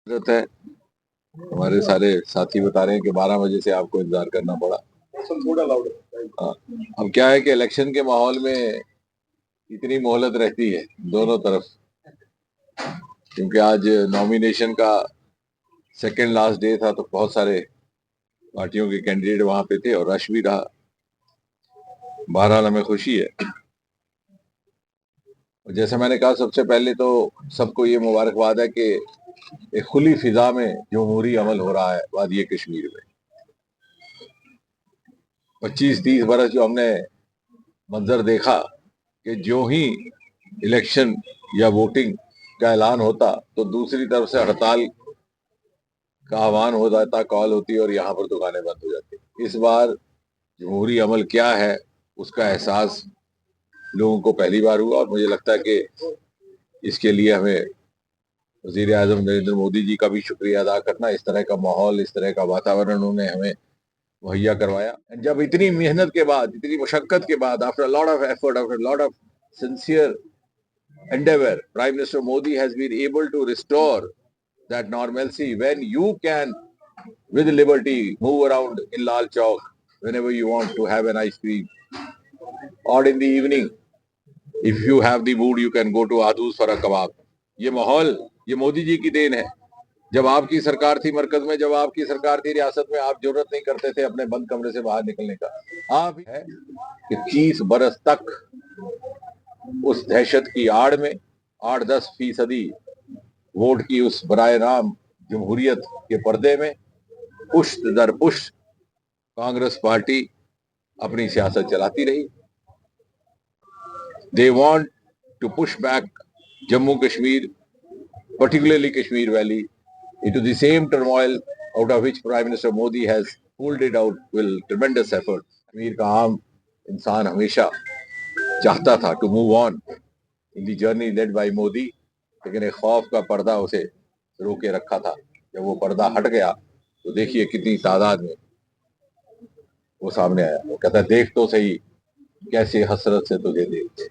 जरूरत है। हमारे सारे साथी बता रहे हैं कि 12 बजे से आपको इंतजार करना पड़ा। हाँ, अब क्या है कि इलेक्शन के माहौल में इतनी मोहलत रहती है दोनों तरफ, क्योंकि आज नॉमिनेशन का सेकेंड लास्ट डे था, तो बहुत सारे पार्टियों के कैंडिडेट वहां पे थे और रश भी रहा। बहरहाल हमें खुशी है। और जैसे मैंने कहा, सबसे पहले तो सबको ये मुबारकबाद है कि एक खुली फिजा में जमहूरी अमल हो रहा है वादी कश्मीर में। 25-30 बरस जो हमने मंजर देखा कि जो ही इलेक्शन या वोटिंग का ऐलान होता तो दूसरी तरफ से हड़ताल का आह्वान हो जाता, कॉल होती और यहाँ पर दुकानें बंद हो जाती। इस बार जमहूरी अमल क्या है उसका एहसास लोगों को पहली बार हुआ, और मुझे लगता है कि इसके लिए हमें वजीर आजम नरेंद्र मोदी जी का भी शुक्रिया अदा करना। इस तरह का माहौल, इस तरह का वातावरण उन्होंने हमें मुहैया करवाया। जब इतनी मेहनत के बाद, इतनी मुशक्कत के बाद, after lot of effort, after lot of sincere endeavor, Prime Minister Modi has been able to restore that normalcy when you can, with liberty, move around in Lal Chowk whenever you want to have an ice cream. Or in the evening, if you have the mood, you can go to Adus for a kebab. ये माहौल, ये मोदी जी की then है। जब आपकी सरकार थी मरकज में, जब आपकी सरकार थी रियासत में, आप जरूरत नहीं करते थे अपने बंद कमरे से बाहर निकलने का। आप है कि 30 बरस तक उस दहशत की आड़ में 8-10% वोट की उस बराए राम जमहूरियत के पर्दे में पुश्त दर पुश्त कांग्रेस पार्टी अपनी सियासत चलाती रही। They want to push back Jammu Kashmir, particularly Kashmir Valley, into the same turmoil out of which Prime Minister Modi has pulled it out with tremendous effort. Kashmir का आम इंसान हमेशा चाहता था to move on in the journey led by Modi, लेकिन एक खौफ का पर्दा उसे रोके रखा था। जब वो पर्दा हट गया तो देखिए कितनी तादाद में वो सामने आया। वो कहता देख तो सही कैसे हसरत से तुझे देखते।